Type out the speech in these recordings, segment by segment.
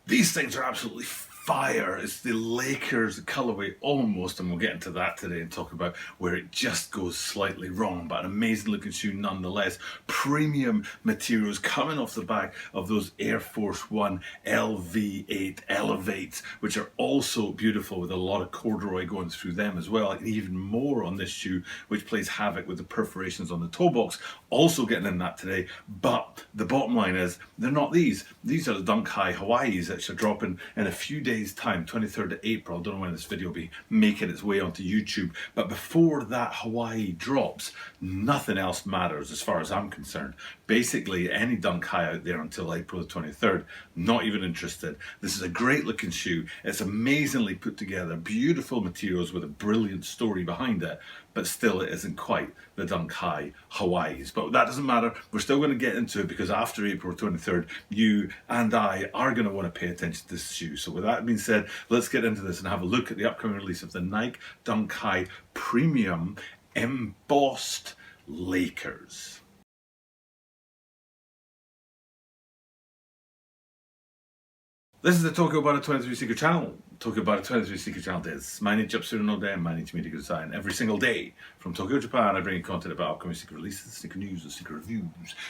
These things are absolutely fire. It's the Lakers colorway almost, and we'll get into that today and talk about where it just goes slightly wrong, but an amazing looking shoe nonetheless. Premium materials coming off the back of those Air Force One LV8 Elevates, which are also beautiful with a lot of corduroy going through them as well, and even more on this shoe, which plays havoc with the perforations on the toe box. Also getting in that today, but the bottom line is they're not these. These are the Dunk High Hawaiis that should drop in a few days time, 23rd of April. I don't know when this video will be making its way onto YouTube, but before that Hawaii drops, nothing else matters as far as I'm concerned. Basically, any Dunk High out there until April the 23rd, not even interested. This is a great looking shoe. It's amazingly put together, beautiful materials with a brilliant story behind it, but still it isn't quite the Dunk High Hawaiis. But that doesn't matter. We're still going to get into it because after April 23rd, you and I are going to want to pay attention to this shoe. So with that being said, let's get into this and have a look at the upcoming release of the Nike Dunk High Premium Embossed Lakers. This is the Tokyo About It 23 Secret Channel. Tokyo About It 23 Secret Channel this.毎日アップするので毎日見てください. And every single day from Tokyo, Japan, I bring you content about upcoming secret releases, secret news, and secret reviews.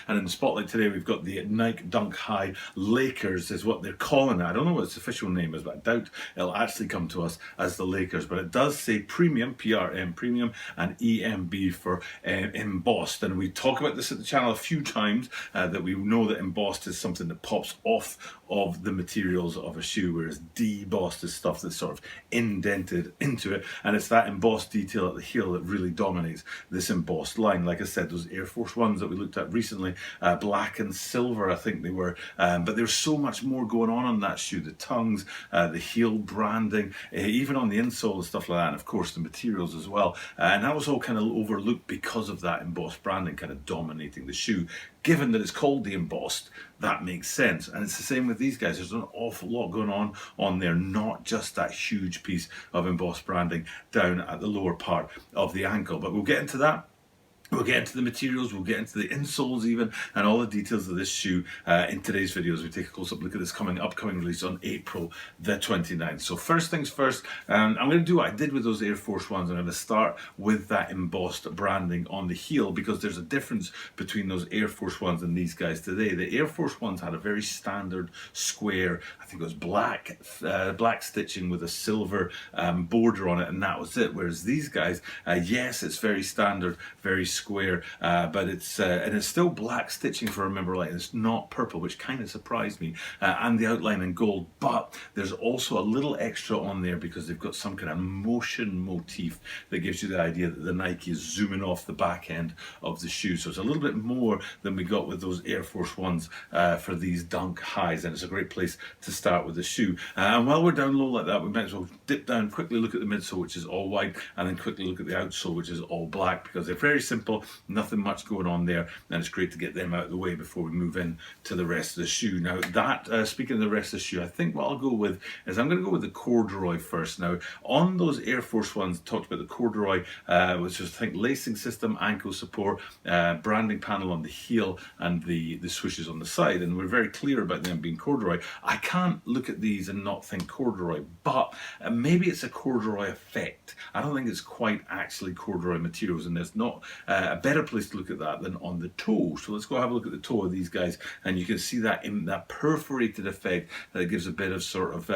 And in the spotlight today, we've got the Nike Dunk High Lakers, is what they're calling it. I don't know what its official name is, but I doubt it'll actually come to us as the Lakers. But it does say Premium, PRM Premium, and EMB for embossed. And we talk about this at the channel a few times, that we know that embossed is something that pops off of the materials of a shoe, whereas debossed is stuff that's sort of indented into it, and it's that embossed detail at the heel that really dominates this embossed line. Like I said, those Air Force Ones that we looked at recently, black and silver I think they were, but there's so much more going on that shoe. The tongues, the heel branding, even on the insole and stuff like that, and of course the materials as well, and that was all kind of overlooked because of that embossed branding kind of dominating the shoe. Given that it's called the embossed, that makes sense. And it's the same with these guys. There's an awful lot going on there, not just that huge piece of embossed branding down at the lower part of the ankle. But we'll get into that. We'll get into the materials, we'll get into the insoles even, and all the details of this shoe in today's video as we take a close-up look at this upcoming release on April the 29th. So first things first, I'm going to do what I did with those Air Force Ones. I'm going to start with that embossed branding on the heel because there's a difference between those Air Force Ones and these guys today. The Air Force Ones had a very standard square, I think it was black stitching with a silver border on it, and that was it. Whereas these guys, yes, it's very standard, very square, but it's still black stitching for a member light. It's not purple, which kind of surprised me, and the outline in gold. But there's also a little extra on there because they've got some kind of motion motif that gives you the idea that the Nike is zooming off the back end of the shoe. So it's a little bit more than we got with those Air Force Ones for these Dunk Highs, and it's a great place to start with the shoe. And while we're down low like that, we might as well dip down, quickly look at the midsole, which is all white, and then quickly look at the outsole, which is all black, because they're very simple. Nothing much going on there, and it's great to get them out of the way before we move in to the rest of the shoe. Now that, speaking of the rest of the shoe, I think what I'll go with is I'm going to go with the corduroy first. Now on those Air Force Ones, talked about the corduroy, which is I think lacing system, ankle support, branding panel on the heel, and the swooshes on the side, and we're very clear about them being corduroy. I can't look at these and not think corduroy, but maybe it's a corduroy effect. I don't think it's quite actually corduroy materials, and there's not a better place to look at that than on the toe. So let's go have a look at the toe of these guys, and you can see that in that perforated effect that gives a bit of sort of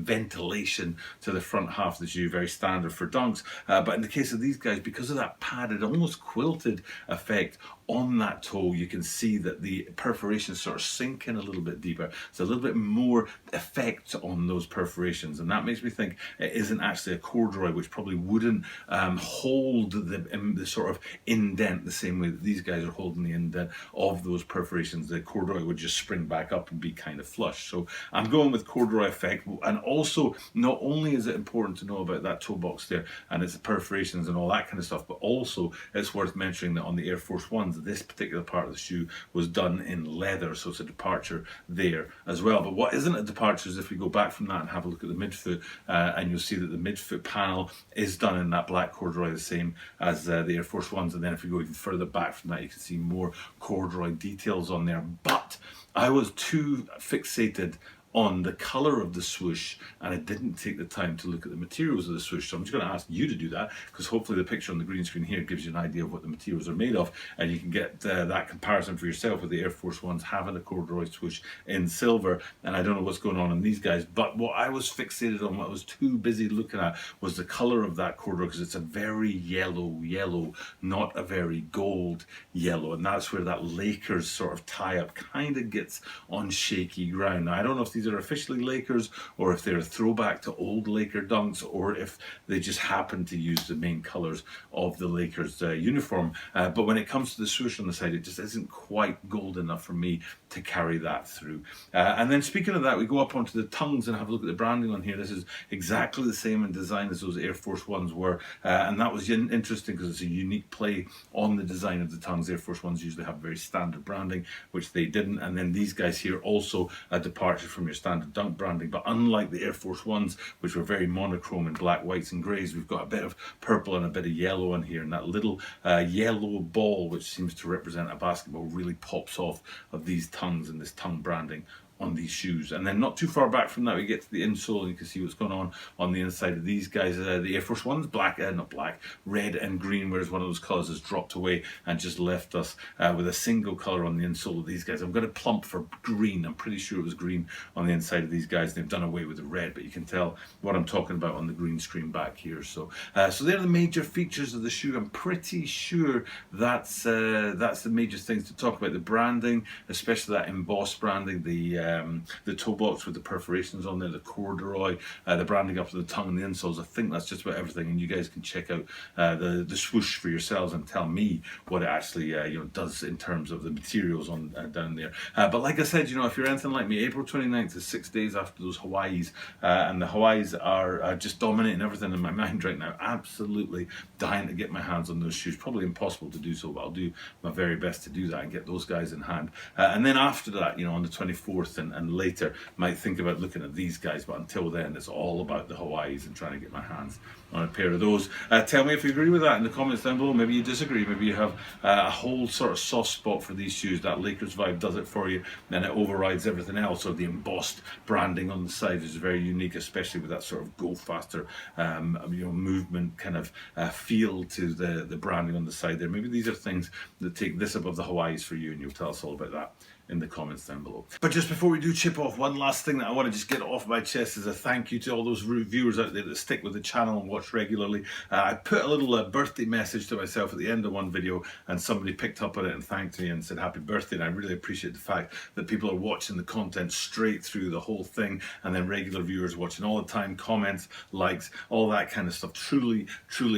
ventilation to the front half of the shoe, very standard for dunks. But in the case of these guys, because of that padded, almost quilted effect on that toe, you can see that the perforations sort of sink in a little bit deeper. It's a little bit more effect on those perforations, and that makes me think it isn't actually a corduroy, which probably wouldn't hold the sort of indent the same way that these guys are holding the indent of those perforations. The corduroy would just spring back up and be kind of flush. So I'm going with corduroy effect. And also, not only is it important to know about that toe box there and its perforations and all that kind of stuff, but also it's worth mentioning that on the Air Force Ones, this particular part of the shoe was done in leather, so it's a departure there as well. But what isn't a departure is if we go back from that and have a look at the midfoot, and you'll see that the midfoot panel is done in that black corduroy, the same as the Air Force Ones. And then if we go even further back from that, you can see more corduroy details on there. But I was too fixated on the color of the swoosh, and I didn't take the time to look at the materials of the swoosh. So I'm just going to ask you to do that, because hopefully the picture on the green screen here gives you an idea of what the materials are made of, and you can get that comparison for yourself with the Air Force Ones having a corduroy swoosh in silver. And I don't know what's going on in these guys, but what I was fixated on, what I was too busy looking at, was the color of that corduroy, because it's a very yellow, not a very gold yellow, and that's where that Lakers sort of tie-up kind of gets on shaky ground. Now, I don't know if these are officially Lakers, or if they're a throwback to old Laker dunks, or if they just happen to use the main colors of the Lakers uniform. But when it comes to the swoosh on the side, it just isn't quite gold enough for me to carry that through. And then speaking of that, we go up onto the tongues and have a look at the branding on here. This is exactly the same in design as those Air Force Ones were, and that was interesting because it's a unique play on the design of the tongues. Air Force Ones usually have very standard branding, which they didn't, and then these guys here also a departure from your standard dunk branding. But unlike the Air Force Ones, which were very monochrome in black, whites and greys, we've got a bit of purple and a bit of yellow in here, and that little yellow ball, which seems to represent a basketball, really pops off of these tongues and this tongue branding on these shoes. And then not too far back from that, we get to the insole, and you can see what's going on the inside of these guys. The Air Force Ones, not black, red and green, whereas one of those colors has dropped away and just left us with a single color on the insole of these guys. I'm going to plump for green. I'm pretty sure it was green on the inside of these guys. They've done away with the red, but you can tell what I'm talking about on the green screen back here. So they're the major features of the shoe. I'm pretty sure that's the major things to talk about. The branding, especially that embossed branding, the toe blocks with the perforations on there, the corduroy, the branding up to the tongue and the insoles. I think that's just about everything, and you guys can check out the swoosh for yourselves and tell me what it actually does in terms of the materials on down there. But like I said, if you're anything like me, April 29th is 6 days after those Hawaiis, and the Hawaiis are just dominating everything in my mind right now. Absolutely dying to get my hands on those shoes. Probably impossible to do so, but I'll do my very best to do that and get those guys in hand. And then after that, on the 24th and later, might think about looking at these guys, but until then, it's all about the Hawaiis and trying to get my hands on a pair of those. Tell me if you agree with that in the comments down below. Maybe you disagree. Maybe you have a whole sort of soft spot for these shoes. That Lakers vibe does it for you, and it overrides everything else. Or the embossed branding on the side is very unique, especially with that sort of go faster, movement kind of feel to the branding on the side there. Maybe these are things that take this above the Hawaiis for you, and you'll tell us all about that in the comments down below. But just before we do chip off, one last thing that I want to just get off my chest is a thank you to all those viewers out there that stick with the channel and watch regularly. I put a little birthday message to myself at the end of one video, and somebody picked up on it and thanked me and said happy birthday, and I really appreciate the fact that people are watching the content straight through the whole thing, and then regular viewers watching all the time, comments, likes, all that kind of stuff. Truly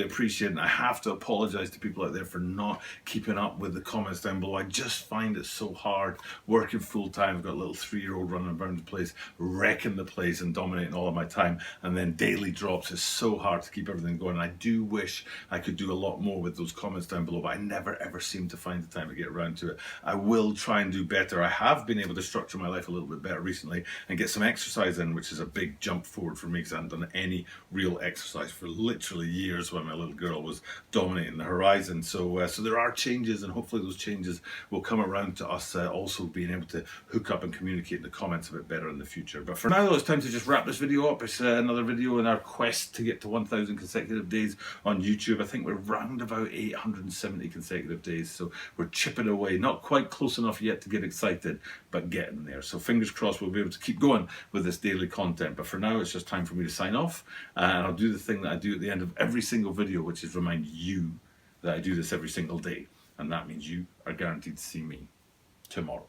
appreciate it, and I have to apologize to people out there for not keeping up with the comments down below. I just find it so hard working full time. I've got a little 3-year-old running around the place, wrecking the place and dominating all of my time, and then daily drops is so hard to keep everything going. And I do wish I could do a lot more with those comments down below, but I never ever seem to find the time to get around to it. I will try and do better. I have been able to structure my life a little bit better recently and get some exercise in, which is a big jump forward for me because I haven't done any real exercise for literally years when my little girl was dominating the horizon. So there are changes, and hopefully those changes will come around to us also being able to hook up and communicate in the comments a bit better in the future. But for now, though, it's time to just wrap this video up. It's another video in our quest to get to 1,000 consecutive days on YouTube. I think we're round about 870 consecutive days, so we're chipping away. Not quite close enough yet to get excited, but getting there. So fingers crossed we'll be able to keep going with this daily content. But for now, it's just time for me to sign off, and I'll do the thing that I do at the end of every single video, which is remind you that I do this every single day, and that means you are guaranteed to see me tomorrow.